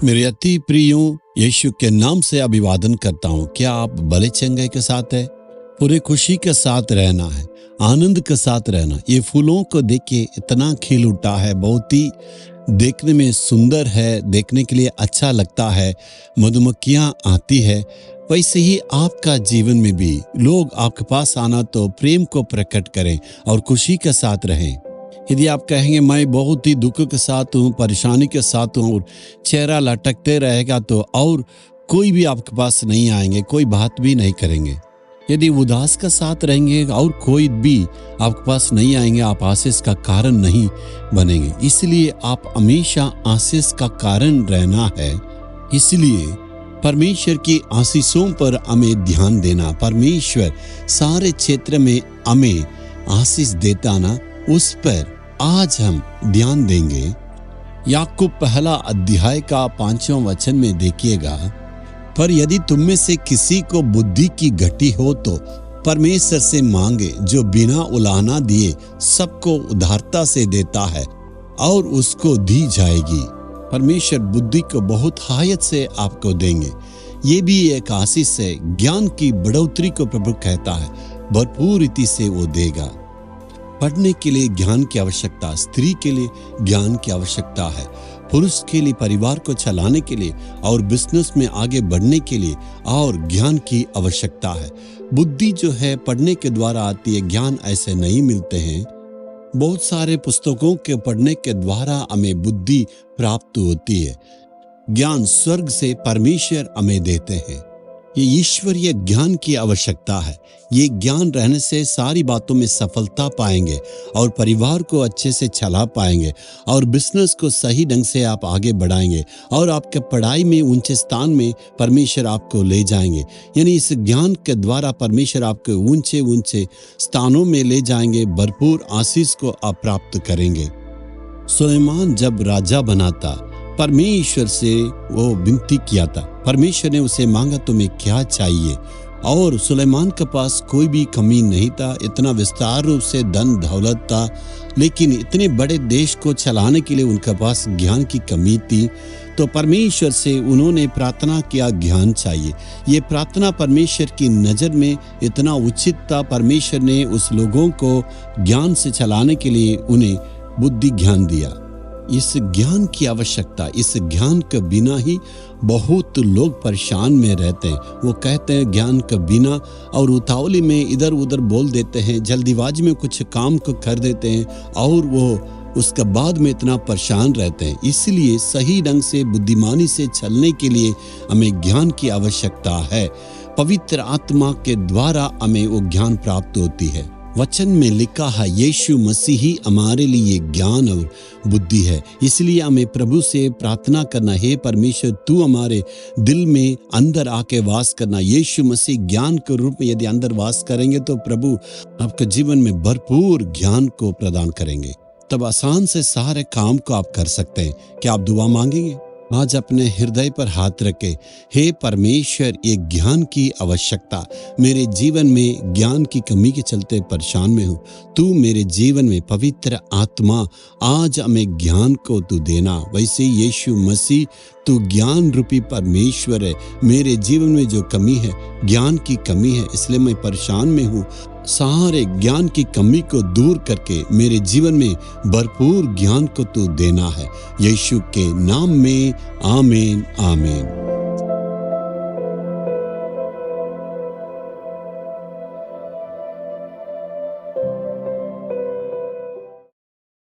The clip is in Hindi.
मेरे अति प्रियों, यीशु के नाम से अभिवादन करता हूँ। क्या आप भले चंगे के साथ है? पूरे खुशी के साथ रहना है, आनंद के साथ रहना। ये फूलों को देखिए, इतना खिल उठा है, बहुत ही देखने में सुंदर है, देखने के लिए अच्छा लगता है। मधुमक्खियाँ आती है। वैसे ही आपका जीवन में भी लोग आपके पास आना तो प्रेम को प्रकट करें और खुशी के साथ रहें। यदि आप कहेंगे मैं बहुत ही दुख के साथ हूँ, परेशानी के साथ हूँ और चेहरा लटकते रहेगा, तो और कोई भी आपके पास नहीं आएंगे, कोई बात भी नहीं करेंगे। यदि उदास के साथ रहेंगे और कोई भी आपके पास नहीं आएंगे, आप आशीष का कारण नहीं बनेंगे। इसलिए आप हमेशा आशीष का कारण रहना है। इसलिए परमेश्वर की आशीषों पर हमें ध्यान देना। परमेश्वर सारे क्षेत्र में हमें आशीष देता ना, उस पर आज हम ध्यान देंगे। याकूब पहला अध्याय का 5वां वचन में देखिएगा, पर यदि तुम में से किसी को बुद्धि की घटी हो तो परमेश्वर से मांगे, जो बिना उलाहना दिए सबको उदारता से देता है और उसको दी जाएगी। परमेश्वर बुद्धि को बहुत हायत से आपको देंगे। ये भी एक आशीष है। ज्ञान की बढ़ोतरी को प्रभु कहता है, भरपूर रीति से वो देगा। पढ़ने के लिए ज्ञान की आवश्यकता, स्त्री के लिए ज्ञान की आवश्यकता है, पुरुष के लिए परिवार को चलाने के लिए और बिजनेस में आगे बढ़ने के लिए और ज्ञान की आवश्यकता है। बुद्धि जो है पढ़ने के द्वारा आती है, ज्ञान ऐसे नहीं मिलते हैं। बहुत सारे पुस्तकों के पढ़ने के द्वारा हमें बुद्धि प्राप्त होती है। ज्ञान स्वर्ग से परमेश्वर हमें देते हैं। ये ईश्वरीय ज्ञान की आवश्यकता है। ये ज्ञान रहने से सारी बातों में सफलता पाएंगे और परिवार को अच्छे से चला पाएंगे और बिजनेस को सही ढंग से आप आगे बढ़ाएंगे और आपके पढ़ाई में ऊंचे स्थान में परमेश्वर आपको ले जाएंगे। यानी इस ज्ञान के द्वारा परमेश्वर आपको ऊंचे ऊंचे स्थानों में ले जाएंगे। भरपूर आशीष को आप प्राप्त करेंगे। सुलेमान जब राजा बना था, परमेश्वर से वो विनती किया था। परमेश्वर ने उसे मांगा, तुम्हें क्या चाहिए? और सुलेमान के पास कोई भी कमी नहीं था। इतना विस्तार रूप से धन दौलत था, लेकिन इतने बड़े देश को चलाने के लिए उनके पास ज्ञान की कमी थी। तो परमेश्वर से उन्होंने प्रार्थना किया, ज्ञान चाहिए। ये प्रार्थना परमेश्वर की नज़र में इतना उचित था। परमेश्वर ने उस लोगों को ज्ञान से चलाने के लिए उन्हें बुद्धि ज्ञान दिया। इस ज्ञान की आवश्यकता, इस ज्ञान के बिना ही बहुत लोग परेशान में रहते हैं। वो कहते हैं ज्ञान के बिना, और उतावली में इधर उधर बोल देते हैं, जल्दीबाजी में कुछ काम को कर देते हैं और वो उसके बाद में इतना परेशान रहते हैं। इसलिए सही ढंग से बुद्धिमानी से चलने के लिए हमें ज्ञान की आवश्यकता है। पवित्र आत्मा के द्वारा हमें वो ज्ञान प्राप्त होती है। वचन में लिखा है, यीशु मसीह ही हमारे लिए ज्ञान और बुद्धि है। इसलिए हमें प्रभु से प्रार्थना करना है, परमेश्वर तू हमारे दिल में अंदर आके वास करना। यीशु मसीह ज्ञान के रूप में यदि अंदर वास करेंगे तो प्रभु आपके जीवन में भरपूर ज्ञान को प्रदान करेंगे। तब आसान से सारे काम को आप कर सकते हैं। क्या आप दुआ मांगेंगे? आज अपने हृदय पर हाथ रखे, हे परमेश्वर, ये ज्ञान की आवश्यकता, मेरे जीवन में ज्ञान की कमी के चलते परेशान में हूँ। तू मेरे जीवन में पवित्र आत्मा, आज हमें ज्ञान को तू देना। वैसे यीशु मसीह तू ज्ञान रूपी परमेश्वर है। मेरे जीवन में जो कमी है, ज्ञान की कमी है, इसलिए मैं परेशान में हूँ। सारे ज्ञान की कमी को दूर करके मेरे जीवन में भरपूर ज्ञान को तू देना है। यीशु के नाम में आमीन आमीन।